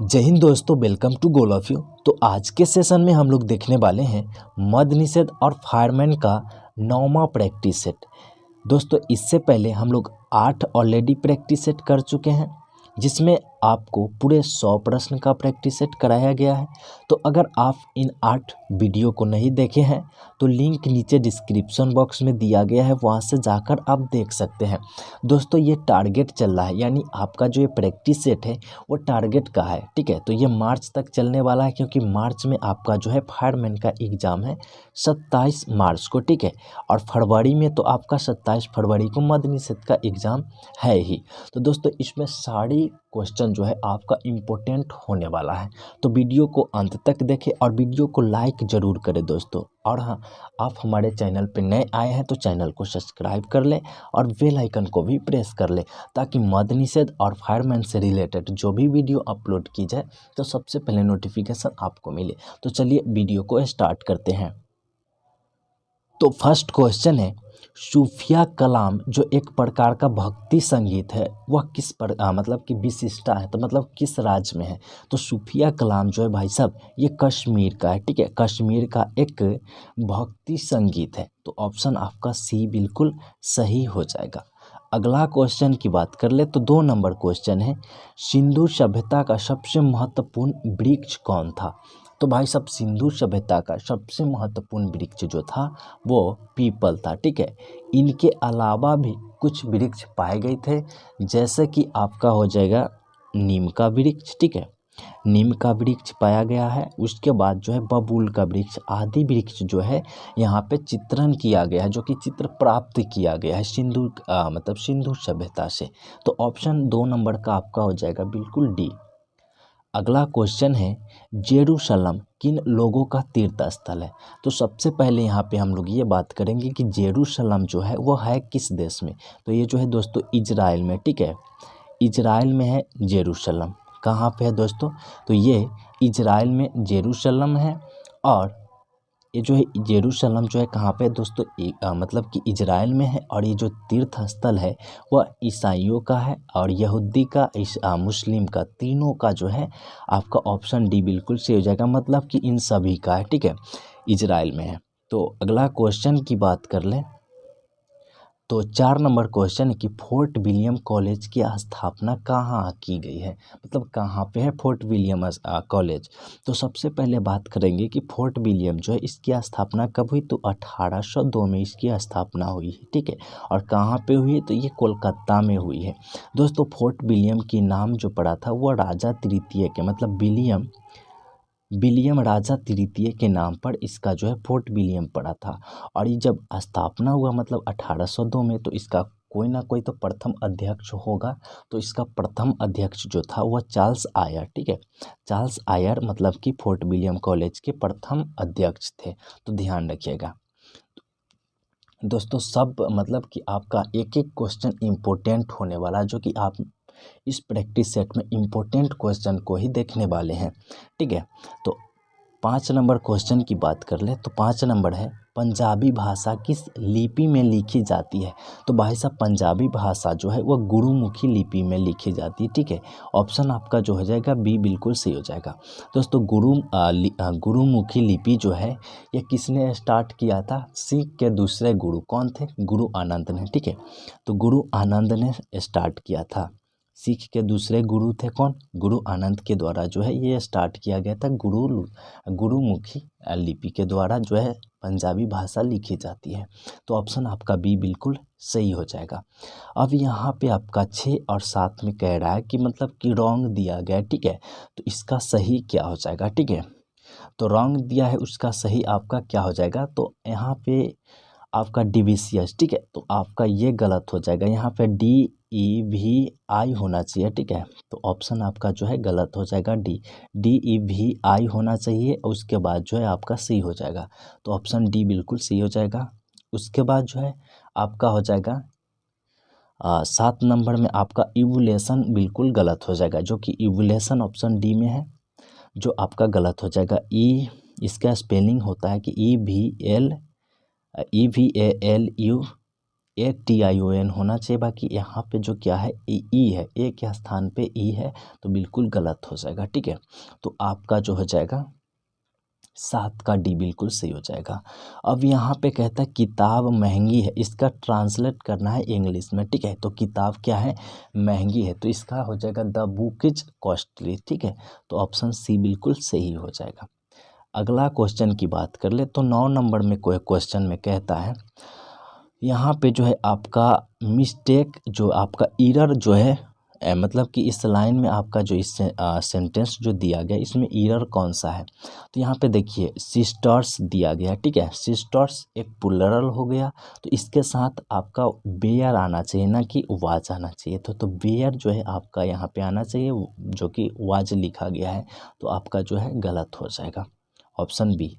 जय हिंद दोस्तों, welcome to goal of you. तो आज के सेशन में हम लोग देखने वाले हैं मद्य निषेध और फायरमैन का 9वां प्रैक्टिस सेट। दोस्तों इससे पहले हम लोग 8 ऑलरेडी प्रैक्टिस सेट कर चुके हैं, जिसमें आपको पूरे 100 प्रश्न का प्रैक्टिस सेट कराया गया है। तो अगर आप इन 8 वीडियो को नहीं देखे हैं तो लिंक नीचे डिस्क्रिप्शन बॉक्स में दिया गया है, वहां से जाकर आप देख सकते हैं। दोस्तों ये टारगेट चल रहा है, यानी आपका जो ये प्रैक्टिस सेट है वो टारगेट का है, ठीक है। तो ये मार्च तक चलने वाला है, क्योंकि मार्च में आपका जो है फायरमैन का एग्ज़ाम है 27 मार्च को, ठीक है। और फरवरी में तो आपका 27 फरवरी को मद्य निषेध का एग्ज़ाम है ही। तो दोस्तों इसमें सारी क्वेश्चन जो है आपका इम्पोर्टेंट होने वाला है, तो वीडियो को अंत तक देखें और वीडियो को लाइक ज़रूर करें दोस्तों। और हाँ, आप हमारे चैनल पर नए आए हैं तो चैनल को सब्सक्राइब कर लें और बेल आइकन को भी प्रेस कर लें, ताकि मद्य निषेध और फायरमैन से रिलेटेड जो भी वीडियो अपलोड की जाए तो सबसे पहले नोटिफिकेशन आपको मिले। तो चलिए वीडियो को स्टार्ट करते हैं। तो फर्स्ट क्वेश्चन है, सूफिया कलाम जो एक प्रकार का भक्ति संगीत है वह किस मतलब कि विशिष्टता है, तो मतलब किस राज्य में है। तो सूफिया कलाम जो है भाई साहब ये कश्मीर का है, ठीक है। कश्मीर का एक भक्ति संगीत है, तो ऑप्शन आपका सी बिल्कुल सही हो जाएगा। अगला क्वेश्चन की बात कर ले तो 2 नंबर क्वेश्चन है, सिंधु सभ्यता का सबसे महत्वपूर्ण वृक्ष कौन था। तो भाई साहब सिंधु सभ्यता का सबसे महत्वपूर्ण वृक्ष जो था वो पीपल था, ठीक है। इनके अलावा भी कुछ वृक्ष पाए गए थे, जैसे कि आपका हो जाएगा नीम का वृक्ष, ठीक है। नीम का वृक्ष पाया गया है। उसके बाद जो है बबूल का वृक्ष आदि वृक्ष जो है यहाँ पे चित्रण किया गया है, जो कि चित्र प्राप्त किया गया है मतलब सिंधु सभ्यता से। तो ऑप्शन 2 नंबर का आपका हो जाएगा बिल्कुल डी। अगला क्वेश्चन है, जेरूशलम किन लोगों का तीर्थ स्थल है। तो सबसे पहले यहाँ पे हम लोग ये बात करेंगे कि जेरूशलम जो है वो है किस देश में। तो ये जो है दोस्तों इजराइल में, ठीक है। इजराइल में है जेरूशलम। कहाँ पे है दोस्तों, तो ये इजराइल में जेरूशलम है। और ये जो है जेरूशलम जो है कहाँ पे है दोस्तों, मतलब कि इजराइल में है। और ये जो तीर्थ स्थल है वह ईसाइयों का है और यहूदी का, मुस्लिम का, तीनों का जो है आपका ऑप्शन डी बिल्कुल सही हो जाएगा, मतलब कि इन सभी का है, ठीक है। इजराइल में है। तो अगला क्वेश्चन की बात कर लें तो 4 नंबर क्वेश्चन है कि फोर्ट विलियम कॉलेज की स्थापना कहाँ की गई है, मतलब कहाँ पे है फोर्ट विलियम कॉलेज। तो सबसे पहले बात करेंगे कि फोर्ट विलियम जो है इसकी स्थापना कब हुई, तो 1802 में इसकी स्थापना हुई है, ठीक है। और कहाँ पे हुई है, तो ये कोलकाता में हुई है। दोस्तों फोर्ट विलियम की नाम जो पड़ा था वह राजा तृतीय के, मतलब विलियम राजा तृतीय के नाम पर इसका जो है फोर्ट विलियम पड़ा था। और ये जब स्थापना हुआ मतलब 1802 में, तो इसका कोई ना कोई तो प्रथम अध्यक्ष होगा। तो इसका प्रथम अध्यक्ष जो था वह चार्ल्स आयर, ठीक है। चार्ल्स आयर मतलब कि फोर्ट विलियम कॉलेज के प्रथम अध्यक्ष थे, तो ध्यान रखिएगा दोस्तों। सब मतलब कि आपका एक एक क्वेश्चन इम्पोर्टेंट होने वाला है, जो कि आप इस प्रैक्टिस सेट में इम्पोर्टेंट क्वेश्चन को ही देखने वाले हैं, ठीक है। तो 5 नंबर क्वेश्चन की बात कर ले तो 5 नंबर है, पंजाबी भाषा किस लिपि में लिखी जाती है। तो भाई साहब पंजाबी भाषा जो है वह गुरुमुखी लिपि में लिखी जाती है, ठीक है। ऑप्शन आपका जो हो जाएगा बी बिल्कुल सही हो जाएगा। दोस्तों गुरुमुखी लिपि जो है ये किसने स्टार्ट किया था, सिख के दूसरे गुरु कौन थे, गुरु आनंद ने, ठीक है। तो गुरु आनंद ने स्टार्ट किया था। सिख के दूसरे गुरु थे कौन, गुरु आनंद के द्वारा जो है ये स्टार्ट किया गया था। गुरुमुखी लिपि के द्वारा जो है पंजाबी भाषा लिखी जाती है। तो ऑप्शन आपका बी बिल्कुल सही हो जाएगा। अब यहाँ पे आपका 6 और 7 में कह रहा है कि मतलब कि रॉन्ग दिया गया, ठीक है। तो इसका सही क्या हो जाएगा, ठीक है। तो रॉन्ग दिया है, उसका सही आपका क्या हो जाएगा, तो यहाँ पे आपका डिविशियस, ठीक है। तो आपका ये गलत हो जाएगा, यहाँ पे DEVI होना चाहिए, ठीक है। तो ऑप्शन आपका जो है गलत हो जाएगा डी। DEVI होना चाहिए, उसके बाद जो है आपका सी हो जाएगा। तो ऑप्शन डी बिल्कुल सी हो जाएगा। उसके बाद जो है आपका हो जाएगा 7 नंबर में आपका इवोल्यूशन बिल्कुल गलत हो जाएगा, जो कि इवोल्यूशन ऑप्शन डी में है, जो आपका गलत हो जाएगा। इसका स्पेलिंग होता है कि EVALUATION, ATION होना चाहिए। बाकी यहाँ पे जो क्या है ई है, ए के स्थान पे ई है तो बिल्कुल गलत हो जाएगा, ठीक है। तो आपका जो हो जाएगा 7 का डी बिल्कुल सही हो जाएगा। अब यहाँ पे कहता है किताब महंगी है, इसका ट्रांसलेट करना है इंग्लिश में, ठीक है। तो किताब क्या है, महंगी है, तो इसका हो जाएगा द बुक इज कॉस्टली, ठीक है। तो ऑप्शन सी बिल्कुल सही हो जाएगा। अगला क्वेश्चन की बात कर ले तो 9 नंबर में कोई क्वेश्चन में कहता है यहाँ पे जो है आपका मिस्टेक जो आपका एरर जो है मतलब कि इस लाइन में आपका जो इस सेंटेंस जो दिया गया इसमें एरर कौन सा है। तो यहाँ पे देखिए सिस्टर्स दिया गया, ठीक है। सिस्टर्स एक प्लुरल हो गया, तो इसके साथ आपका वेयर आना चाहिए ना कि वाज आना चाहिए। तो वेयर जो है आपका यहाँ पे आना चाहिए, जो कि वाज लिखा गया है, तो आपका जो है गलत हो जाएगा, ऑप्शन बी।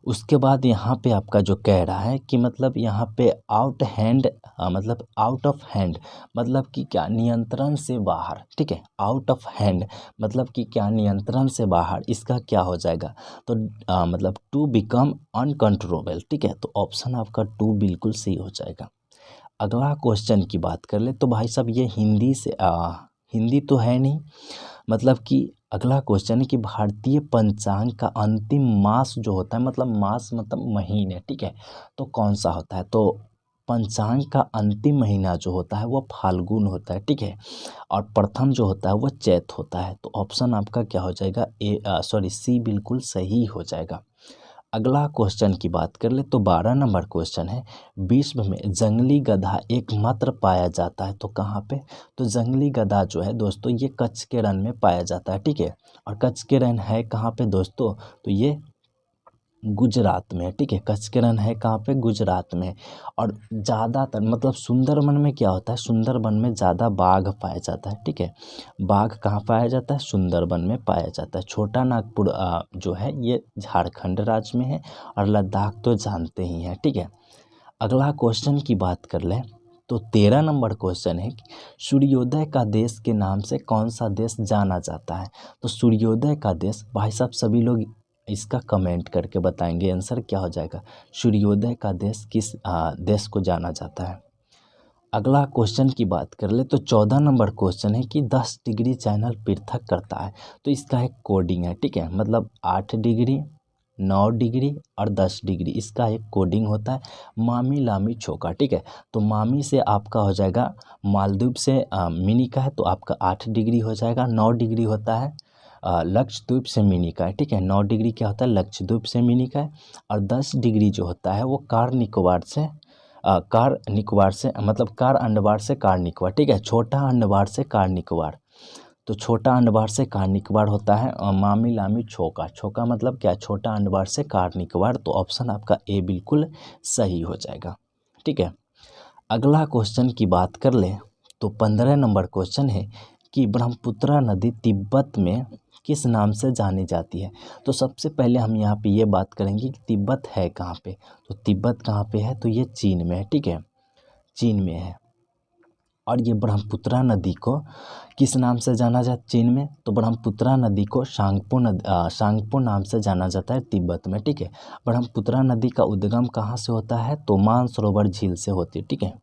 उसके बाद यहाँ पे आपका जो कह रहा है कि मतलब यहाँ पे आउट हैंड मतलब आउट ऑफ हैंड मतलब कि क्या, नियंत्रण से बाहर, ठीक है। आउट ऑफ हैंड मतलब कि क्या, नियंत्रण से बाहर, इसका क्या हो जाएगा तो मतलब टू बिकम अनकंट्रोलेबल, ठीक है। तो ऑप्शन आपका 2 बिल्कुल सही हो जाएगा। अगला क्वेश्चन की बात कर ले तो भाई साहब ये हिंदी से हिंदी तो है नहीं, मतलब कि अगला क्वेश्चन है कि भारतीय पंचांग का अंतिम मास जो होता है, मतलब मास मतलब महीने, ठीक है, तो कौन सा होता है। तो पंचांग का अंतिम महीना जो होता है वो फाल्गुन होता है, ठीक है। और प्रथम जो होता है वो चैत होता है। तो ऑप्शन आपका क्या हो जाएगा, सी बिल्कुल सही हो जाएगा। अगला क्वेश्चन की बात कर ले तो 12 नंबर क्वेश्चन है, विश्व में जंगली गधा एकमात्र पाया जाता है तो कहाँ पे। तो जंगली गधा जो है दोस्तों ये कच्छ के रण में पाया जाता है, ठीक है। और कच्छ के रण है कहाँ पे दोस्तों, तो ये गुजरात में, ठीक है। कच्छ के रण है कहाँ पे, गुजरात में। और ज़्यादातर मतलब सुंदरबन में क्या होता है, सुंदरबन में ज़्यादा बाघ पाया जाता है, ठीक है। बाघ कहाँ पाया जाता है, सुंदरबन में पाया जाता है। छोटा नागपुर जो है ये झारखंड राज्य में है, और लद्दाख तो जानते ही हैं, ठीक है। अगला क्वेश्चन की बात कर लें तो 13 नंबर क्वेश्चन है कि सूर्योदय का देश के नाम से कौन सा देश जाना जाता है। तो सूर्योदय का देश, भाई साहब सभी लोग इसका कमेंट करके बताएंगे आंसर क्या हो जाएगा, सूर्योदय का देश किस देश को जाना जाता है। अगला क्वेश्चन की बात कर ले तो 14 नंबर क्वेश्चन है कि 10 डिग्री चैनल पृथक करता है, तो इसका एक कोडिंग है, ठीक है। मतलब 8 डिग्री, 9 डिग्री और 10 डिग्री, इसका एक कोडिंग होता है मामी लामी चौका, ठीक है। तो मामी से आपका हो जाएगा मालदीव से मिनी का है, तो आपका 8 डिग्री हो जाएगा। 9 डिग्री होता है लक्षद्वीप से मिनी का है, ठीक है। 9 डिग्री क्या होता है, लक्षद्वीप से मिनी का है। और 10 डिग्री जो होता है वो कार निकोबार से मतलब कार अंडमान से कार निकोबार, ठीक है। छोटा अंडमान से कार निकोबार, तो छोटा अंडमान से कार निकोबार होता है मामी लामी छोका। छोका मतलब क्या, छोटा अंडमान से कार निकोबार। तो ऑप्शन आपका ए बिल्कुल सही हो जाएगा, ठीक है। अगला क्वेश्चन की बात कर ले तो 15 नंबर क्वेश्चन है कि ब्रह्मपुत्र नदी तिब्बत में किस नाम से जानी जाती है। तो सबसे पहले हम यहाँ पे ये बात करेंगे कि तिब्बत है कहाँ पे। तो तिब्बत कहाँ पे है, तो ये चीन में है, ठीक है, चीन में है। और ये ब्रह्मपुत्र नदी को किस नाम से जाना जाता है चीन में, तो ब्रह्मपुत्र नदी को सांगपो नाम से जाना जाता है तिब्बत में, ठीक है। ब्रह्मपुत्र नदी का उद्गम कहाँ से होता है, तो मानसरोवर झील से होती है, ठीक है।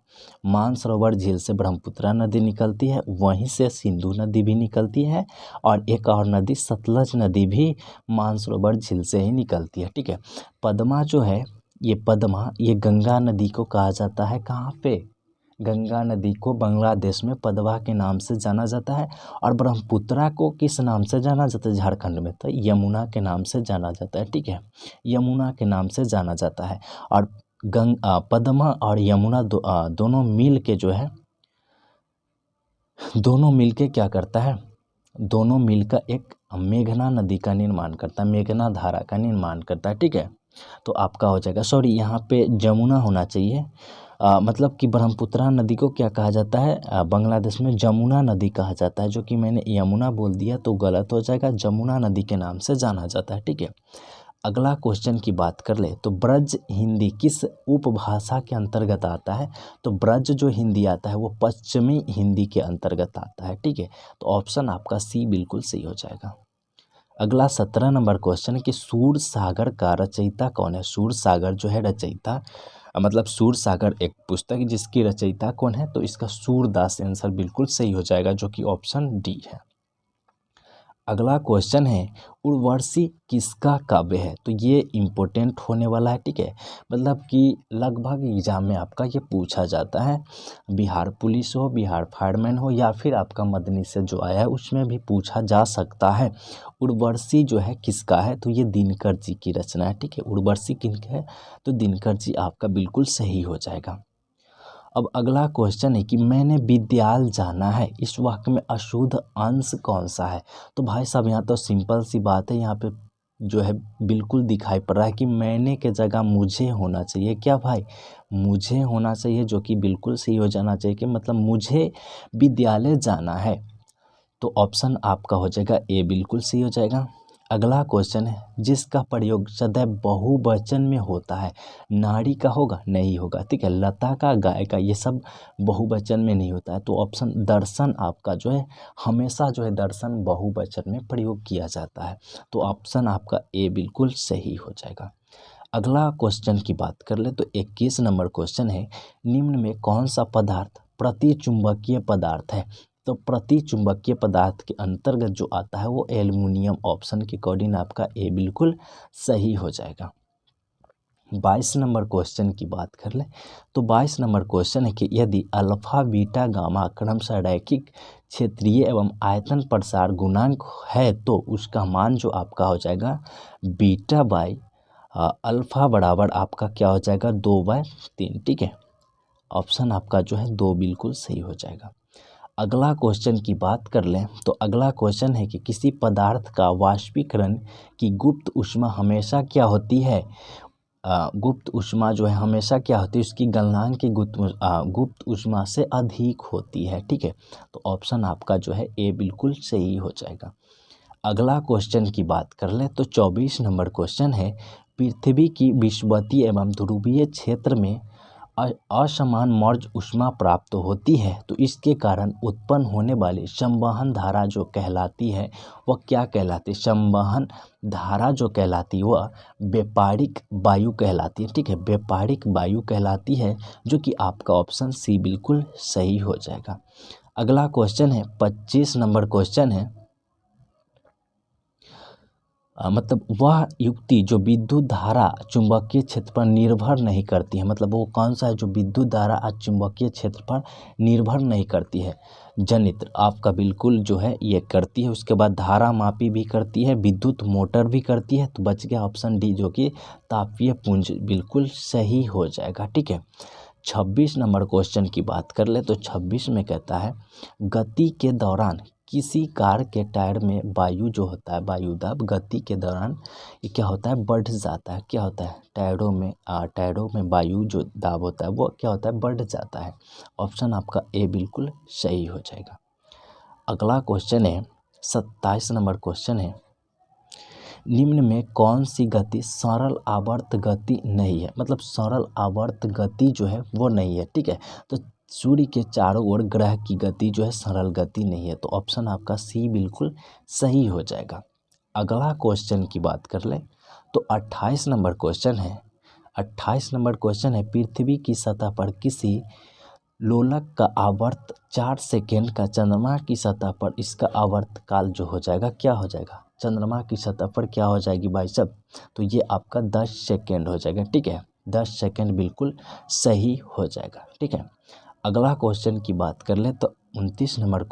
मानसरोवर झील से ब्रह्मपुत्र नदी निकलती है, वहीं से सिंधु नदी भी निकलती है, और एक और नदी सतलज नदी भी मानसरोवर झील से ही निकलती है, ठीक है। पद्मा जो है ये गंगा नदी को कहा जाता है कहाँ पे, गंगा नदी को बांग्लादेश में पदवा के नाम से जाना जाता है। और ब्रह्मपुत्रा को किस नाम से जाना जाता है झारखंड में, तो यमुना के नाम से जाना जाता है, ठीक है, यमुना के नाम से जाना जाता है। और पद्मा और यमुना दोनों मिल के जो है, दोनों मिल के क्या करता है, दोनों मिलकर एक मेघना नदी का निर्माण करता है, मेघना धारा का निर्माण करता है, ठीक है। तो आपका हो जाएगा, सॉरी यहाँ पे जमुना होना चाहिए, मतलब कि ब्रह्मपुत्र नदी को क्या कहा जाता है बांग्लादेश में जमुना नदी कहा जाता है, जो कि मैंने यमुना बोल दिया तो गलत हो जाएगा, जमुना नदी के नाम से जाना जाता है, ठीक है। अगला क्वेश्चन की बात कर ले तो ब्रज हिंदी किस उपभाषा के अंतर्गत आता है। तो ब्रज जो हिंदी आता है वो पश्चिमी हिंदी के अंतर्गत आता है, ठीक है। तो ऑप्शन आपका सी बिल्कुल सही हो जाएगा। अगला 17 नंबर क्वेश्चन है कि सूर सागर का रचयिता कौन है। सूर सागर जो है रचयिता मतलब सूरसागर एक पुस्तक जिसकी रचयिता कौन है, तो इसका सूरदास आंसर बिल्कुल सही हो जाएगा, जो कि ऑप्शन डी है। अगला क्वेश्चन है उर्वशी किसका काव्य है, तो ये इम्पोर्टेंट होने वाला है, ठीक है। मतलब कि लगभग एग्जाम में आपका ये पूछा जाता है, बिहार पुलिस हो, बिहार फायरमैन हो, या फिर आपका मदनी से जो आया है उसमें भी पूछा जा सकता है। उर्वशी जो है किसका है, तो ये दिनकर जी की रचना है, ठीक है। उर्वशी किनका है, तो दिनकर जी आपका बिल्कुल सही हो जाएगा। अब अगला क्वेश्चन है कि मैंने विद्याल जाना है, इस वाक्य में अशुद्ध अंश कौन सा है। तो भाई साहब यहाँ तो सिंपल सी बात है, यहाँ पे जो है बिल्कुल दिखाई पड़ रहा है कि मैंने के जगह मुझे होना चाहिए। क्या भाई, मुझे होना चाहिए, जो कि बिल्कुल सही हो जाना चाहिए कि मतलब मुझे विद्यालय जाना है। तो ऑप्शन आपका हो जाएगा ए, बिल्कुल सही हो जाएगा। अगला क्वेश्चन है जिसका प्रयोग सदैव बहुवचन में होता है, नारी का होगा, नहीं होगा, ठीक है। लता का, गाय का, ये सब बहुवचन में नहीं होता है। तो ऑप्शन दर्शन आपका जो है हमेशा जो है दर्शन बहुवचन में प्रयोग किया जाता है। तो ऑप्शन आपका ए बिल्कुल सही हो जाएगा। अगला क्वेश्चन की बात कर ले तो 21 नंबर क्वेश्चन है निम्न में कौन सा पदार्थ प्रतिचुंबकीय पदार्थ है। तो प्रतिचुंबकीय पदार्थ के अंतर्गत जो आता है वो एल्युमिनियम, ऑप्शन के अकॉर्डिंग आपका ए बिल्कुल सही हो जाएगा। 22 नंबर क्वेश्चन की बात कर ले तो 22 नंबर क्वेश्चन है कि यदि अल्फा बीटा गामा क्रमशः रैखिक क्षेत्रीय एवं आयतन प्रसार गुणांक है तो उसका मान जो आपका हो जाएगा बीटा बाई अल्फ़ा बराबर आपका क्या हो जाएगा 2/3, ठीक है। ऑप्शन आपका जो है 2 बिल्कुल सही हो जाएगा। अगला क्वेश्चन की बात कर लें तो अगला क्वेश्चन है कि किसी पदार्थ का वाष्पीकरण की गुप्त ऊष्मा हमेशा क्या होती है। गुप्त ऊष्मा जो है हमेशा क्या होती है, उसकी गलनांक की गुप्त ऊष्मा से अधिक होती है, ठीक है। तो ऑप्शन आपका जो है ए बिल्कुल सही हो जाएगा। अगला क्वेश्चन की बात कर लें तो 24 नंबर क्वेश्चन है पृथ्वी की विषुवतीय एवं ध्रुवीय क्षेत्र में असमान मौर्ज ऊष्मा प्राप्त होती है तो इसके कारण उत्पन्न होने वाली संवहन धारा जो कहलाती है वह क्या कहलाती है। संवहन धारा जो कहलाती है वह व्यापारिक वायु कहलाती है, ठीक है। व्यापारिक वायु कहलाती है, जो कि आपका ऑप्शन सी बिल्कुल सही हो जाएगा। अगला क्वेश्चन है 25 नंबर क्वेश्चन है मतलब वह युक्ति जो विद्युत धारा चुंबकीय क्षेत्र पर निर्भर नहीं करती है। मतलब वो कौन सा है जो विद्युत धारा चुंबकीय क्षेत्र पर निर्भर नहीं करती है। जनित्र आपका बिल्कुल जो है ये करती है, उसके बाद धारा मापी भी करती है, विद्युत मोटर भी करती है। तो बच गया ऑप्शन डी जो कि तापीय पुंज, बिल्कुल सही हो जाएगा, ठीक है। 26 नंबर क्वेश्चन की बात कर ले तो 26 में कहता है गति के दौरान किसी कार के टायर में वायु जो होता है वायु दाब गति के दौरान ये क्या होता है बढ़ जाता है। क्या होता है टायरों में वायु जो दाब होता है वो क्या होता है बढ़ जाता है। ऑप्शन आपका ए बिल्कुल सही हो जाएगा। अगला क्वेश्चन है 27 नंबर क्वेश्चन है निम्न में कौन सी गति सरल आवर्त गति नहीं है। मतलब सरल आवर्त गति जो है वो नहीं है, ठीक है। तो सूर्य के चारों ओर ग्रह की गति जो है सरल गति नहीं है। तो ऑप्शन आपका सी बिल्कुल सही हो जाएगा। अगला क्वेश्चन की बात कर ले तो 28 नंबर क्वेश्चन है 28 नंबर क्वेश्चन है पृथ्वी की सतह पर किसी लोलक का आवर्त 4 सेकेंड का चंद्रमा की सतह पर इसका आवर्त काल जो हो जाएगा क्या हो जाएगा। चंद्रमा की सतह पर क्या हो जाएगी भाई साहब, तो ये आपका 10 सेकेंड हो जाएगा, ठीक है। 10 सेकेंड बिल्कुल सही हो जाएगा, ठीक है। अगला क्वेश्चन की बात कर ले तो 29 नंबर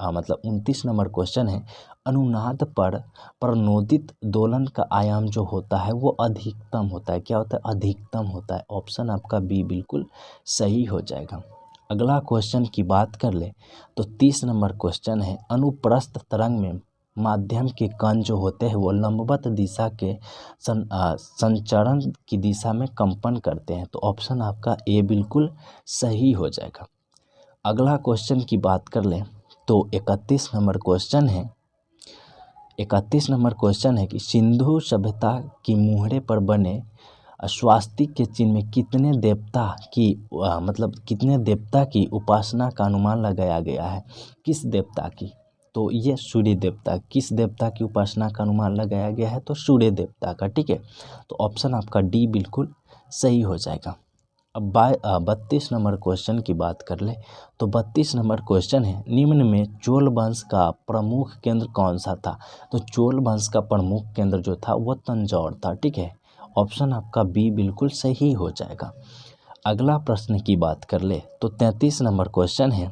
मतलब 29 नंबर क्वेश्चन है अनुनाद पर प्रणोदित दोलन का आयाम जो होता है वो अधिकतम होता है। क्या होता है, अधिकतम होता है। ऑप्शन आपका बी बिल्कुल सही हो जाएगा। अगला क्वेश्चन की बात कर ले तो 30 नंबर क्वेश्चन है अनुप्रस्थ तरंग में माध्यम के कण जो होते हैं वो लंबवत दिशा के संचरण की दिशा में कंपन करते हैं। तो ऑप्शन आपका ए बिल्कुल सही हो जाएगा। अगला क्वेश्चन की बात कर लें तो 31 नंबर क्वेश्चन है 31 नंबर क्वेश्चन है कि सिंधु सभ्यता की मुहरे पर बने स्वास्तिक के चिन्ह में कितने देवता की उपासना का अनुमान लगाया गया है। किस देवता की, तो ये सूर्य देवता। किस देवता की उपासना का अनुमान लगाया गया है, तो सूर्य देवता का, ठीक है। तो ऑप्शन आपका डी बिल्कुल सही हो जाएगा। अब 32 नंबर क्वेश्चन की बात कर ले तो 32 नंबर क्वेश्चन है, निम्न में चोल वंश का प्रमुख केंद्र कौन सा था। तो चोल वंश का प्रमुख केंद्र जो था वो तंजौर था। ठीक है, ऑप्शन आपका बी बिल्कुल सही हो जाएगा। अगला प्रश्न की बात कर ले तो 33 नंबर क्वेश्चन है,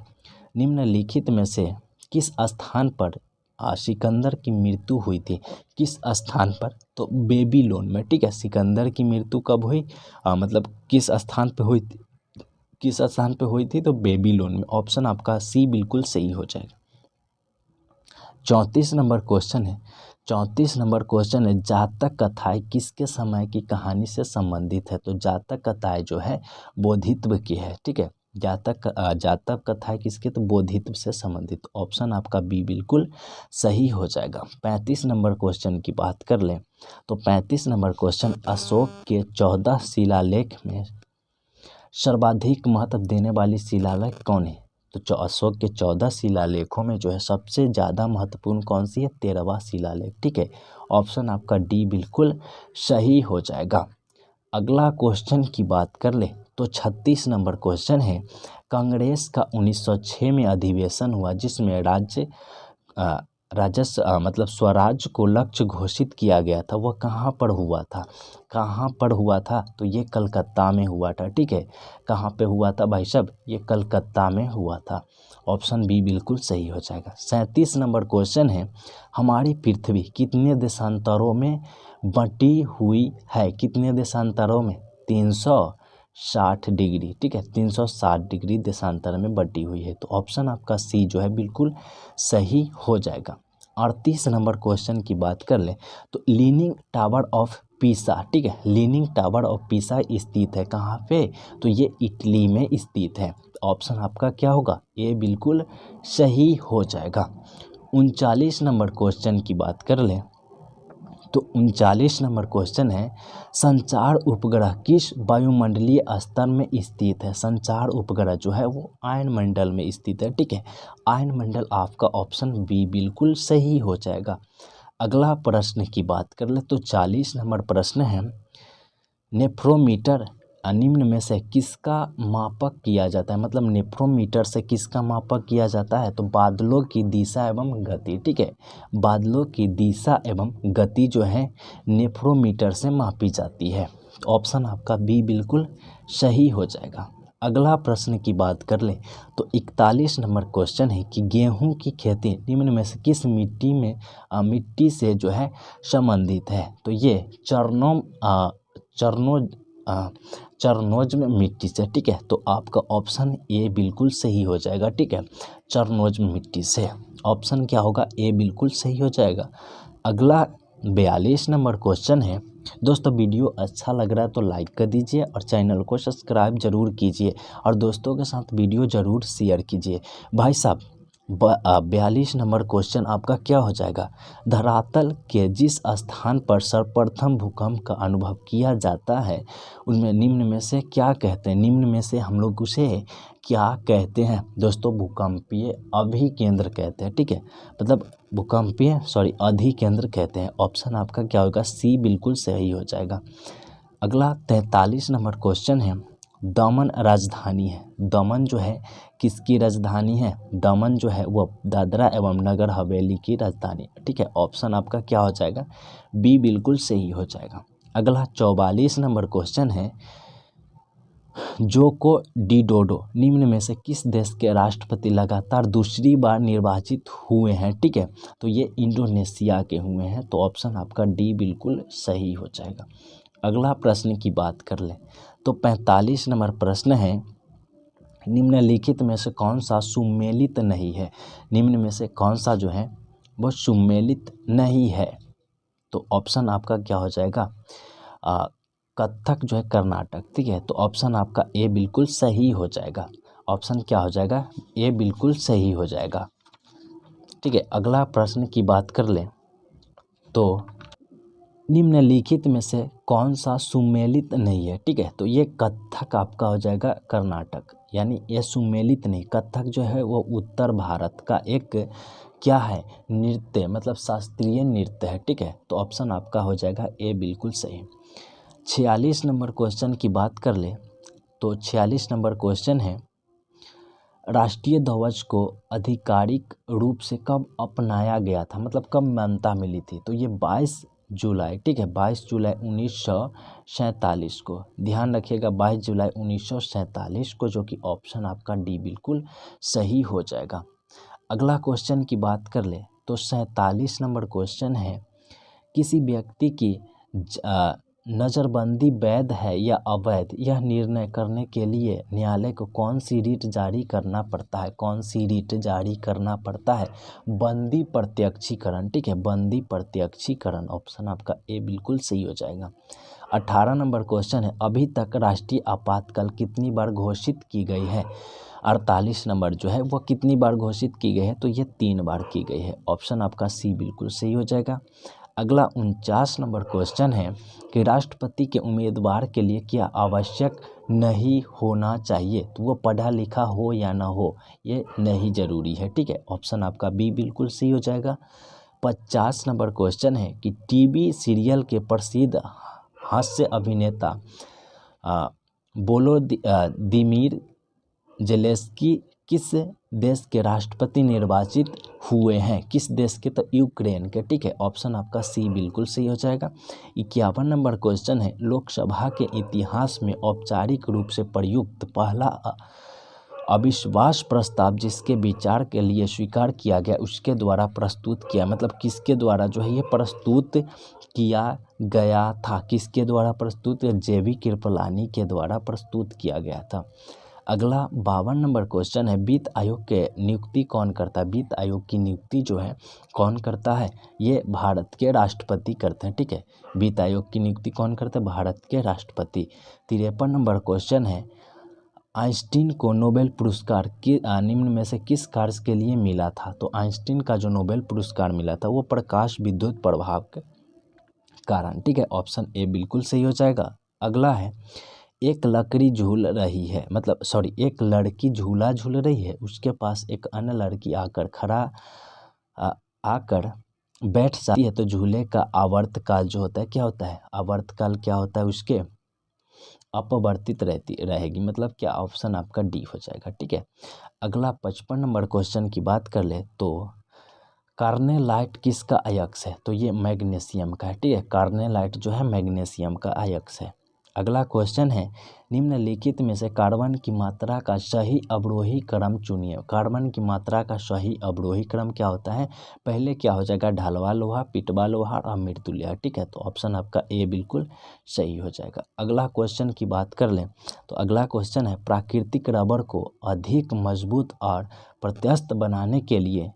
निम्नलिखित में से किस स्थान पर सिकंदर की मृत्यु हुई थी। किस स्थान पर, तो बेबीलोन में। ठीक है, सिकंदर की मृत्यु कब हुई, मतलब किस स्थान पे हुई थी, किस स्थान पे हुई थी, तो बेबीलोन में। ऑप्शन आपका सी बिल्कुल सही हो जाएगा। 34 नंबर क्वेश्चन है, 34 नंबर क्वेश्चन है, जातक कथाएं किसके समय की कहानी से संबंधित है। तो जातक कथाएं जो है बोधित्व की है। ठीक है, जातक कथाएं किसके, तो बोधित्व से संबंधित। ऑप्शन आपका बी बिल्कुल सही हो जाएगा। 35 नंबर क्वेश्चन की बात कर लें तो 35 नंबर क्वेश्चन, अशोक के 14 शिलालेख में सर्वाधिक महत्व देने वाली शिलालेख कौन है। तो अशोक के 14 शिलालेखों में जो है सबसे ज़्यादा महत्वपूर्ण कौन सी है, 13वां शिलालेख। ठीक है, ऑप्शन आपका डी बिल्कुल सही हो जाएगा। अगला क्वेश्चन की बात कर ले तो 36 नंबर क्वेश्चन है, कांग्रेस का 1906 में अधिवेशन हुआ जिसमें राजस्व मतलब स्वराज को लक्ष्य घोषित किया गया था, वह कहाँ पर हुआ था। कहाँ पर हुआ था, तो ये कलकत्ता में हुआ था। ठीक है, कहाँ पे हुआ था भाई साहब, ये कलकत्ता में हुआ था। ऑप्शन बी बिल्कुल सही हो जाएगा। 37 नंबर क्वेश्चन है, हमारी पृथ्वी कितने देशांतरों में बटी हुई है। कितने देशांतरों में, 360 डिग्री। ठीक है, 360 डिग्री देशांतर में बटी हुई है। तो ऑप्शन आपका सी जो है बिल्कुल सही हो जाएगा। 38 नंबर क्वेश्चन की बात कर ले तो लीनिंग टावर ऑफ पीसा। ठीक है, लीनिंग टावर ऑफ पीसा स्थित है कहाँ पे, तो ये इटली में स्थित है। ऑप्शन आपका क्या होगा, ये बिल्कुल सही हो जाएगा। 39 नंबर क्वेश्चन की बात कर ले तो 39 नंबर क्वेश्चन है, संचार उपग्रह किस वायुमंडलीय स्तर में स्थित है। संचार उपग्रह जो है वो आयनमंडल में स्थित है। ठीक है, आयनमंडल आपका ऑप्शन बी बिल्कुल सही हो जाएगा। अगला प्रश्न की बात कर ले तो 40 नंबर प्रश्न है, नेफ्रोमीटर निम्न में से किसका मापक किया जाता है। मतलब नेफ्रोमीटर से किसका मापक किया जाता है, तो बादलों की दिशा एवं गति। ठीक है, बादलों की दिशा एवं गति जो है नेफ्रोमीटर से मापी जाती है। ऑप्शन आपका बी बिल्कुल सही हो जाएगा। अगला प्रश्न की बात कर ले तो 41 नंबर क्वेश्चन है कि गेहूं की खेती निम्न में से किस मिट्टी से जो है संबंधित है। तो ये चरनोज में मिट्टी से। ठीक है, तो आपका ऑप्शन ए बिल्कुल सही हो जाएगा। ठीक है, चरनोज में मिट्टी से। ऑप्शन क्या होगा, ए बिल्कुल सही हो जाएगा। अगला 42 नंबर क्वेश्चन है, दोस्तों वीडियो अच्छा लग रहा है तो लाइक कर दीजिए और चैनल को सब्सक्राइब जरूर कीजिए और दोस्तों के साथ वीडियो ज़रूर शेयर कीजिए। भाई साहब 42 नंबर क्वेश्चन आपका क्या हो जाएगा, धरातल के जिस स्थान पर सर्वप्रथम भूकंप का अनुभव किया जाता है उनमें निम्न में से क्या कहते हैं। निम्न में से हम लोग उसे क्या कहते हैं दोस्तों, भूकंपीय अभिकेंद्र कहते हैं। ठीक है, मतलब अधिकेंद्र कहते हैं। ऑप्शन आपका क्या होगा, सी बिल्कुल सही हो जाएगा। अगला 43 नंबर क्वेश्चन है, दमन राजधानी है। दमन जो है किसकी राजधानी है, दमन जो है वो दादरा एवं नगर हवेली की राजधानी। ठीक है, ऑप्शन आपका क्या हो जाएगा, बी बिल्कुल सही हो जाएगा। अगला 44 नंबर क्वेश्चन है, जोको विडोडो निम्न में से किस देश के राष्ट्रपति लगातार दूसरी बार निर्वाचित हुए हैं। ठीक है, तो ये इंडोनेशिया के हुए हैं। तो ऑप्शन आपका डी बिल्कुल सही हो जाएगा। अगला प्रश्न की बात कर ले तो 45 नंबर प्रश्न है, निम्नलिखित में से कौन सा सुमेलित नहीं है। निम्न में से कौन सा जो है वो सुमेलित नहीं है। तो ऑप्शन आपका क्या हो जाएगा, कथक जो है कर्नाटक। ठीक है, तो ऑप्शन आपका ए बिल्कुल सही हो जाएगा। ऑप्शन क्या हो जाएगा, ए बिल्कुल सही हो जाएगा। ठीक है, अगला प्रश्न की बात कर ले तो निम्नलिखित में से कौन सा सुमेलित नहीं है। ठीक है, तो ये कथक आपका हो जाएगा कर्नाटक, यानी ये सुमेलित नहीं। कथक जो है वो उत्तर भारत का एक क्या है, नृत्य, मतलब शास्त्रीय नृत्य है। ठीक है, तो ऑप्शन आपका हो जाएगा ए बिल्कुल सही। 46 नंबर क्वेश्चन की बात कर ले तो 46 नंबर क्वेश्चन है, राष्ट्रीय ध्वज को आधिकारिक रूप से कब अपनाया गया था, मतलब कब मान्यता मिली थी? तो ये 22 जुलाई, ठीक है, 22 जुलाई 1947 को। ध्यान रखिएगा 22 जुलाई 1947 को, जो कि ऑप्शन आपका डी बिल्कुल सही हो जाएगा। अगला क्वेश्चन की बात कर ले तो 47 नंबर क्वेश्चन है, किसी व्यक्ति की नज़रबंदी वैध है या अवैध, यह निर्णय करने के लिए न्यायालय को कौन सी रीट जारी करना पड़ता है? कौन सी रीट जारी करना पड़ता है? बंदी प्रत्यक्षीकरण, ठीक है, बंदी प्रत्यक्षीकरण। ऑप्शन आपका ए बिल्कुल सही हो जाएगा। 18 नंबर क्वेश्चन है, अभी तक राष्ट्रीय आपातकाल कितनी बार घोषित की गई है? 48 नंबर जो है वो कितनी बार घोषित की गई है? तो ये 3 बार की गई है। ऑप्शन आपका सी बिल्कुल सही हो जाएगा। अगला 49 नंबर क्वेश्चन है कि राष्ट्रपति के उम्मीदवार के लिए क्या आवश्यक नहीं होना चाहिए? तो वो पढ़ा लिखा हो या ना हो, ये नहीं ज़रूरी है, ठीक है। ऑप्शन आपका बी बिल्कुल सही हो जाएगा। 50 नंबर क्वेश्चन है कि टीवी सीरियल के प्रसिद्ध हास्य अभिनेता वोलोदिमीर जेलेंस्की किस देश के राष्ट्रपति निर्वाचित हुए हैं? किस देश के? तो यूक्रेन के, ठीक है। ऑप्शन आपका सी बिल्कुल सही हो जाएगा। 51 नंबर क्वेश्चन है, लोकसभा के इतिहास में औपचारिक रूप से प्रयुक्त पहला अविश्वास प्रस्ताव जिसके विचार के लिए स्वीकार किया गया उसके द्वारा प्रस्तुत किया, मतलब किसके द्वारा जो है ये प्रस्तुत किया गया था? किसके द्वारा प्रस्तुत? जेवी कृपलानी के द्वारा प्रस्तुत किया गया था। अगला 52 नंबर क्वेश्चन है, वित्त आयोग के नियुक्ति कौन करता है? वित्त आयोग की नियुक्ति जो है कौन करता है? ये भारत के राष्ट्रपति करते हैं, ठीक है। वित्त आयोग की नियुक्ति कौन करते हैं? भारत के राष्ट्रपति। 53 नंबर क्वेश्चन है, आइंस्टीन को नोबेल पुरस्कार निम्न में से किस कार्य के लिए मिला था? तो आइंस्टीन का जो नोबेल पुरस्कार मिला था वो प्रकाश विद्युत प्रभाव के कारण, ठीक है। ऑप्शन ए बिल्कुल सही हो जाएगा। अगला है, एक लकड़ी झूल रही है, मतलब सॉरी एक लड़की झूला झूल रही है, उसके पास एक अन्य लड़की आकर बैठ जाती है, तो झूले का आवर्तकाल जो होता है क्या होता है? आवर्तकाल क्या होता है? उसके अपवर्तित रहेगी, मतलब क्या? ऑप्शन आपका डी हो जाएगा, ठीक है। अगला 55 नंबर क्वेश्चन की बात कर ले तो कार्नेलाइट किसका अयस्क है? तो ये मैग्नीशियम का है, ठीक है। कार्नेलाइट जो है मैग्नीशियम का अयस्क है। अगला क्वेश्चन है, निम्नलिखित में से कार्बन की मात्रा का सही अवरोही क्रम चुनिए। कार्बन की मात्रा का सही अवरोही क्रम क्या होता है? पहले क्या हो जाएगा? ढलवा लोहा, पिटवा लोहा और मृदु लोहा, ठीक है। तो ऑप्शन आपका ए बिल्कुल सही हो जाएगा। अगला क्वेश्चन की बात कर लें तो अगला क्वेश्चन है, प्राकृतिक रबर को अधिक मजबूत और प्रत्यास्थ बनाने के लिए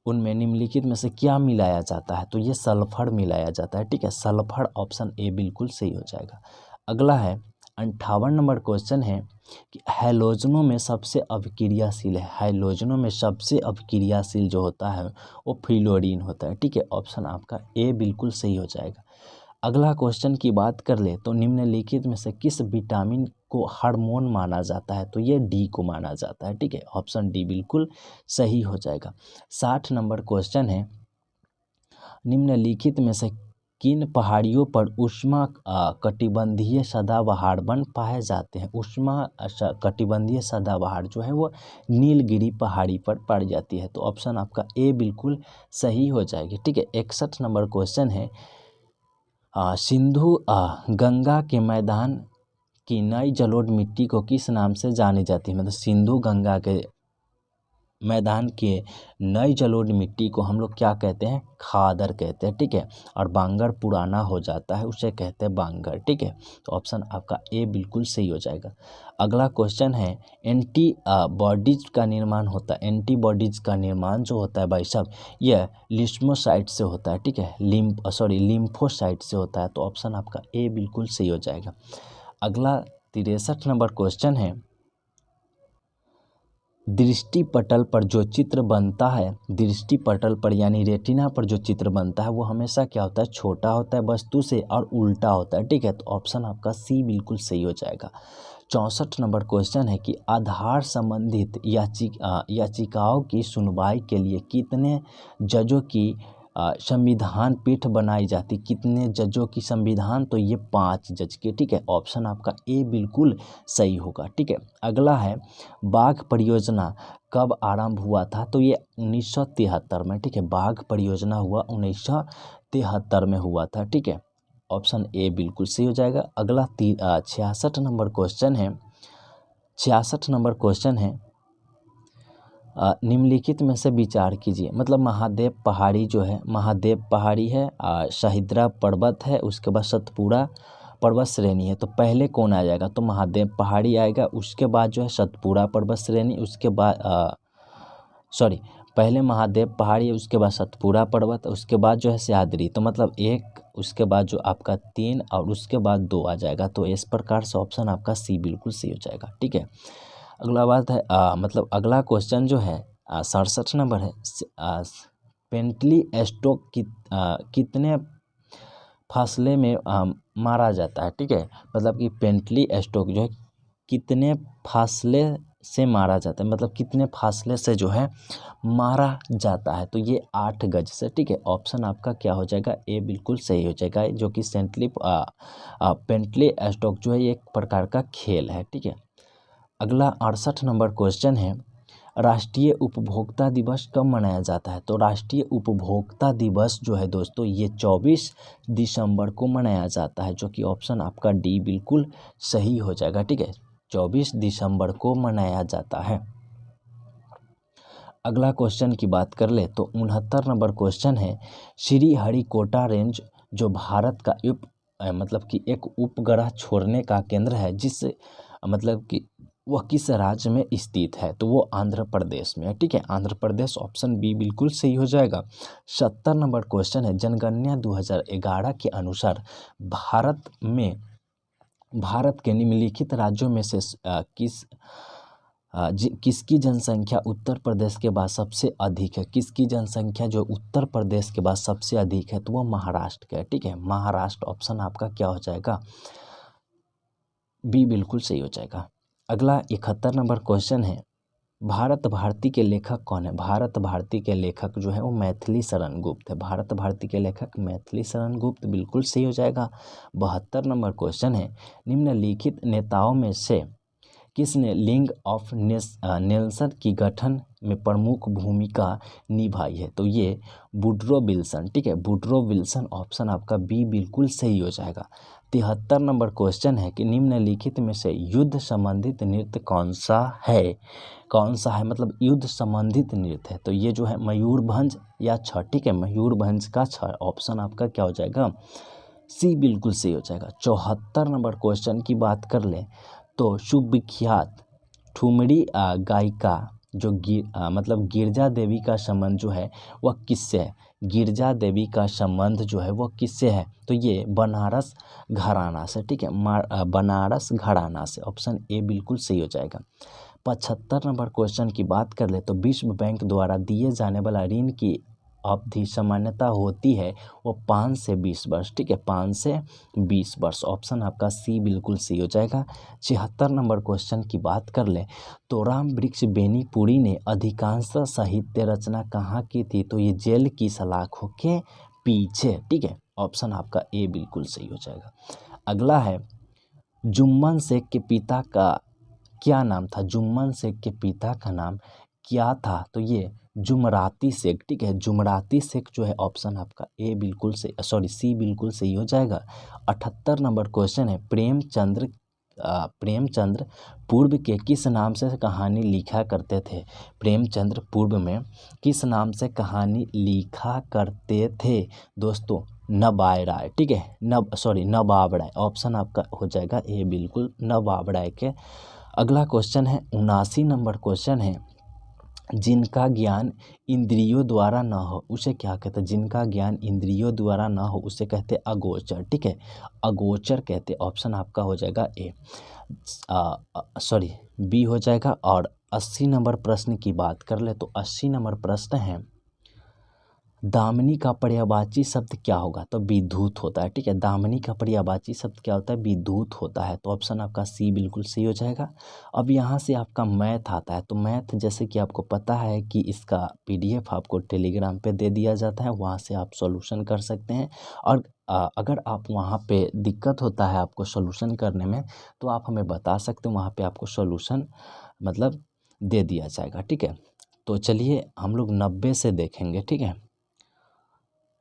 उनमें निम्नलिखित में से क्या मिलाया जाता है? तो ये सल्फर मिलाया जाता है, ठीक है। सल्फर, ऑप्शन ए बिल्कुल सही हो जाएगा। अगला है 58 नंबर क्वेश्चन है कि हैलोजनों में सबसे अभिक्रियाशील है। हैलोजनों में सबसे अभिक्रियाशील जो होता है वो फ्लोरीन होता है, ठीक है। ऑप्शन आपका ए बिल्कुल सही हो जाएगा। अगला क्वेश्चन की बात कर ले तो निम्नलिखित में से किस विटामिन को हार्मोन माना जाता है? तो ये डी को माना जाता है, ठीक है। ऑप्शन डी बिल्कुल सही हो जाएगा। 60 नंबर क्वेश्चन है, निम्नलिखित में से किन पहाड़ियों पर उष्मा कटिबंधीय सदाबहार वन पाए जाते हैं? उष्मा कटिबंधीय सदाबहार जो है वो नीलगिरी पहाड़ी पर पाई जाती है। तो ऑप्शन आपका ए बिल्कुल सही हो जाएगी, ठीक है। 61 नंबर क्वेश्चन है, सिंधु गंगा के मैदान की नई जलोढ़ मिट्टी को किस नाम से जानी जाती है? मतलब सिंधु गंगा के मैदान के नई जलोढ़ मिट्टी को हम लोग क्या कहते हैं? खादर कहते हैं, ठीक है। और बांगर पुराना हो जाता है उसे कहते हैं बांगर, ठीक है। तो ऑप्शन आपका ए बिल्कुल सही हो जाएगा। अगला क्वेश्चन है, एंटीबॉडीज का निर्माण होता है। एंटीबॉडीज का निर्माण जो होता है भाई साहब यह लिस्मोसाइट से होता है, ठीक है। लिम्फोसाइट से होता है। तो ऑप्शन आपका ए बिल्कुल सही हो जाएगा। अगला 63 नंबर क्वेश्चन है, दृष्टि पटल पर जो चित्र बनता है, दृष्टि पटल पर यानी रेटिना पर जो चित्र बनता है वो हमेशा क्या होता है? छोटा होता है वस्तु से और उल्टा होता है, ठीक है। तो ऑप्शन आपका सी बिल्कुल सही हो जाएगा। 64 नंबर क्वेश्चन है कि आधार संबंधित याचिकाओं की सुनवाई के लिए कितने जजों की संविधान पीठ बनाई जाती, कितने जजों की संविधान, तो ये 5 जज की। ठीक है, ऑप्शन आपका ए बिल्कुल सही होगा। ठीक है, अगला है बाघ परियोजना कब आरंभ हुआ था, तो ये 1973 में। ठीक है, बाघ परियोजना हुआ 1973 में हुआ था। ठीक है, ऑप्शन ए बिल्कुल सही हो जाएगा। अगला 66 नंबर क्वेश्चन है। 66 नंबर क्वेश्चन है, निम्नलिखित में से विचार कीजिए। मतलब महादेव पहाड़ी जो है, महादेव पहाड़ी है, सहिद्रा पर्वत है, उसके बाद सतपुड़ा पर्वत श्रेणी है। तो पहले कौन आ जाएगा, तो महादेव पहाड़ी आएगा, उसके बाद जो है सतपुड़ा पर्वत श्रेणी, उसके बाद पहले महादेव पहाड़ी है, उसके बाद सतपुड़ा पर्वत, उसके बाद जो है सह्याद्री। तो मतलब 1, उसके बाद जो आपका 3 और उसके बाद 2 आ जाएगा। तो इस प्रकार से ऑप्शन आपका सी बिल्कुल सही हो जाएगा। ठीक है, अगला बात है मतलब अगला क्वेश्चन जो है 67 नंबर है। पेंटली स्टॉक कितने फासले में मारा जाता है। ठीक है, मतलब कि पेंटली स्टॉक जो है कितने फासले से मारा जाता है, मतलब कितने फासले से जो है मारा जाता है, तो ये 8 गज से। ठीक है, ऑप्शन आपका क्या हो जाएगा, ए बिल्कुल सही हो जाएगा, जो कि पेंटली स्टॉक जो है एक प्रकार का खेल है। ठीक है, अगला 68 नंबर क्वेश्चन है, राष्ट्रीय उपभोक्ता दिवस कब मनाया जाता है, तो राष्ट्रीय उपभोक्ता दिवस जो है दोस्तों ये 24 दिसंबर को मनाया जाता है, जो कि ऑप्शन आपका डी बिल्कुल सही हो जाएगा। ठीक है, 24 दिसंबर को मनाया जाता है। अगला क्वेश्चन की बात कर ले तो 69 नंबर क्वेश्चन है, श्री हरिकोटा रेंज जो भारत का मतलब कि एक उपग्रह छोड़ने का केंद्र है, जिस मतलब कि वह किस राज्य में स्थित है, तो वो आंध्र प्रदेश में है। ठीक है, आंध्र प्रदेश, ऑप्शन बी बिल्कुल सही हो जाएगा। 70 नंबर क्वेश्चन है, जनगणना 2011 के अनुसार भारत के निम्नलिखित राज्यों में से किसकी जनसंख्या उत्तर प्रदेश के बाद सबसे अधिक है, किसकी जनसंख्या जो उत्तर प्रदेश के बाद सबसे अधिक है, तो वह महाराष्ट्र का है। ठीक है, महाराष्ट्र, ऑप्शन आपका क्या हो जाएगा, बी बिल्कुल सही हो जाएगा। अगला 71 नंबर क्वेश्चन है, भारत भारती के लेखक कौन है, भारत भारती के लेखक जो है वो मैथिली शरण गुप्त है, भारत भारती के लेखक मैथिली शरण गुप्त बिल्कुल सही हो जाएगा। 72 नंबर क्वेश्चन है, निम्नलिखित नेताओं में से किसने लीग ऑफ नेल्सन की गठन में प्रमुख भूमिका निभाई है, तो ये वुडरो विल्सन। ठीक है, वुडरो विल्सन, ऑप्शन आपका बी बिल्कुल सही हो जाएगा। 73 नंबर क्वेश्चन है कि निम्नलिखित में से युद्ध संबंधित नृत्य कौन सा है, कौन सा है, मतलब युद्ध संबंधित नृत्य है, तो ये जो है मयूरभंज या छठ। ठीक है, मयूरभंज का छठ, ऑप्शन आपका क्या हो जाएगा, सी बिल्कुल सही हो जाएगा। 74 नंबर क्वेश्चन की बात कर ले तो सुविख्यात ठुमरी गायिका जो मतलब गिरजा देवी का संबंध जो है वह किससे है, गिरजा देवी का संबंध जो है वह किससे है, तो ये बनारस घराना से। ठीक है, बनारस घराना से, ऑप्शन ए बिल्कुल सही हो जाएगा। 75 नंबर क्वेश्चन की बात कर ले तो विश्व बैंक द्वारा दिए जाने वाला ऋण की अवधि सामान्यता होती है वो 5 से 20 वर्ष। ठीक है, 5 से 20 वर्ष, ऑप्शन आपका सी बिल्कुल सही हो जाएगा। 76 नंबर क्वेश्चन की बात कर ले तो राम वृक्ष बेनीपुरी ने अधिकांश साहित्य रचना कहाँ की थी, तो ये जेल की सलाखों के पीछे। ठीक है, ऑप्शन आपका ए बिल्कुल सही हो जाएगा। अगला है, जुम्मन शेख के पिता का क्या नाम था, जुम्मन शेख के पिता का नाम क्या था, तो ये जुमराती शेख। ठीक है, जुमराती शेख जो है ऑप्शन आपका ए बिल्कुल से सी बिल्कुल सही हो जाएगा। 78 नंबर क्वेश्चन है, प्रेमचंद्र पूर्व के किस नाम से कहानी लिखा करते थे, प्रेमचंद्र पूर्व में किस नाम से कहानी लिखा करते थे, दोस्तों नबाय राय। ठीक है, नवाब राय, ऑप्शन आपका हो जाएगा ए बिल्कुल नवाब राय के। अगला क्वेश्चन है 79 नंबर क्वेश्चन है, जिनका ज्ञान इंद्रियों द्वारा न हो उसे क्या कहते हैं, जिनका ज्ञान इंद्रियों द्वारा न हो उसे कहते हैं अगोचर। ठीक है, अगोचर कहते, ऑप्शन आपका हो जाएगा ए बी हो जाएगा। और 80 नंबर प्रश्न की बात कर ले तो 80 नंबर प्रश्न है, दामिनी का पर्यायवाची शब्द क्या होगा? तो विद्युत होता है, ठीक है। दामिनी का पर्यायवाची शब्द क्या होता है? विद्युत होता है। तो ऑप्शन आपका सी बिल्कुल सही हो जाएगा। अब यहाँ से आपका मैथ आता है। तो मैथ जैसे कि आपको पता है कि इसका PDF आपको टेलीग्राम पे दे दिया जाता है, वहाँ से आप सॉल्यूशन कर सकते हैं। और अगर आप वहाँ पे दिक्कत होता है आपको सॉल्यूशन करने में, तो आप हमें बता सकते हैं, वहाँ पे आपको सॉल्यूशन मतलब दे दिया जाएगा, ठीक है। तो चलिए हम लोग 90 से देखेंगे, ठीक है।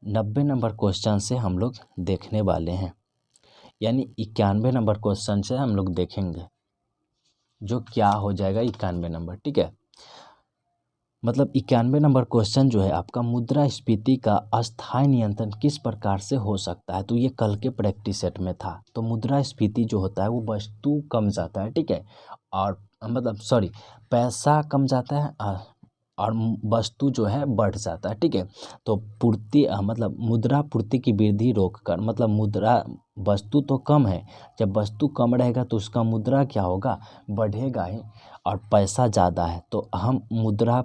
90 नंबर क्वेश्चन से हम लोग देखने वाले हैं, यानी 91 नंबर क्वेश्चन से हम लोग देखेंगे, जो क्या हो जाएगा 91 नंबर, ठीक है। मतलब 91 नंबर क्वेश्चन जो है आपका, मुद्रास्फीति का अस्थायी नियंत्रण किस प्रकार से हो सकता है? तो ये कल के प्रैक्टिस सेट में था। तो मुद्रास्फीति जो होता है वो वस्तु कम जाता है, ठीक है, और मतलब सॉरी, पैसा कम जाता है और वस्तु जो है बढ़ जाता है, ठीक है। तो पूर्ति मतलब मुद्रा पूर्ति की वृद्धि रोककर, मतलब मुद्रा वस्तु तो कम है, जब वस्तु कम रहेगा तो उसका मुद्रा क्या होगा? बढ़ेगा ही। और पैसा ज़्यादा है तो हम मुद्रा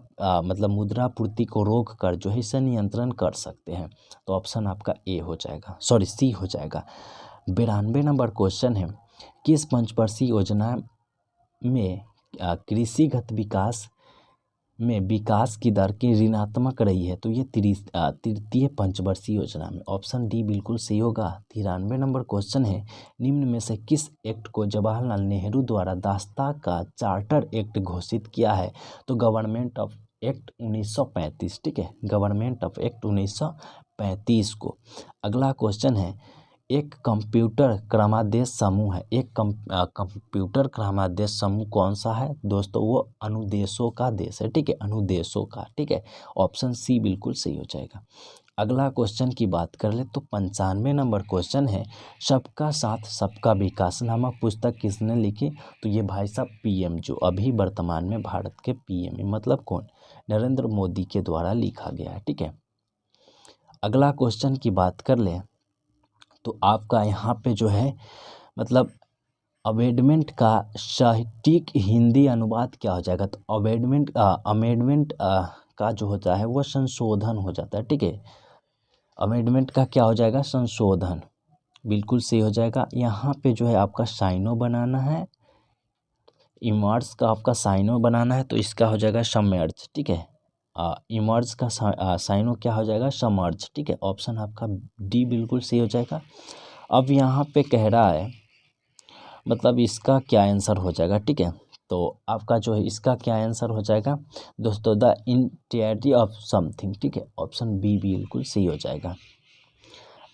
मतलब मुद्रा पूर्ति को रोक कर जो है इसे नियंत्रण कर सकते हैं। तो ऑप्शन आपका ए हो जाएगा, सॉरी सी हो जाएगा। 92 नंबर क्वेश्चन है, किस पंचवर्षीय योजना में कृषिगत विकास में विकास की दर की ऋणात्मक रही है? तो ये तृतीय पंचवर्षीय योजना में। ऑप्शन डी बिल्कुल सही होगा। 93 नंबर क्वेश्चन है, निम्न में से किस एक्ट को जवाहरलाल नेहरू द्वारा दास्ता का चार्टर एक्ट घोषित किया है? तो गवर्नमेंट ऑफ एक्ट 1935, ठीक है, गवर्नमेंट ऑफ एक्ट 1935 को। अगला क्वेश्चन है, एक कंप्यूटर क्रमादेश समूह है, एक कंप्यूटर क्रमादेश समूह कौन सा है? दोस्तों वो अनुदेशों का देश है, ठीक है, अनुदेशों का, ठीक है। ऑप्शन सी बिल्कुल सही हो जाएगा। अगला क्वेश्चन की बात कर ले तो 95 नंबर क्वेश्चन है, सबका साथ सबका विकास नामक पुस्तक किसने लिखी? तो ये भाई साहब PM, जो अभी वर्तमान में भारत के PM है, मतलब कौन? नरेंद्र मोदी के द्वारा लिखा गया है, ठीक है। अगला क्वेश्चन की बात कर ले तो आपका यहाँ पे जो है मतलब अमेंडमेंट का सटीक हिंदी अनुवाद क्या हो जाएगा? तो अमेंडमेंट का जो होता है वो संशोधन हो जाता है, ठीक है। अमेंडमेंट का क्या हो जाएगा? संशोधन, बिल्कुल सही हो जाएगा। यहाँ पे जो है आपका साइनो बनाना है, इमर्ज का आपका साइनो बनाना है, तो इसका हो जाएगा समर्ज, ठीक है। इमर्ज का साइनो क्या हो जाएगा? समर्ज, ठीक है। ऑप्शन आपका डी बिल्कुल सही हो जाएगा। अब यहाँ पे कह रहा है मतलब इसका क्या आंसर हो जाएगा, ठीक है। तो आपका जो है इसका क्या आंसर हो जाएगा दोस्तों? द इंटीरियरिटी ऑफ समथिंग, ठीक है। ऑप्शन बी बिल्कुल सही हो जाएगा।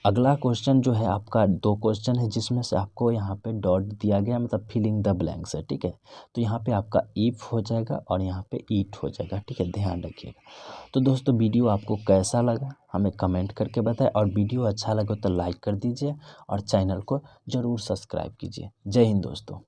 अगला क्वेश्चन जो है आपका, 2 क्वेश्चन है जिसमें से आपको यहाँ पे डॉट दिया गया, मतलब फिलिंग द ब्लैंक्स है, ठीक है। तो यहाँ पे आपका इफ हो जाएगा और यहाँ पे ईट हो जाएगा, ठीक है, ध्यान रखिएगा। तो दोस्तों वीडियो आपको कैसा लगा हमें कमेंट करके बताएं, और वीडियो अच्छा लगे तो लाइक कर दीजिए और चैनल को ज़रूर सब्सक्राइब कीजिए। जय हिंद दोस्तों।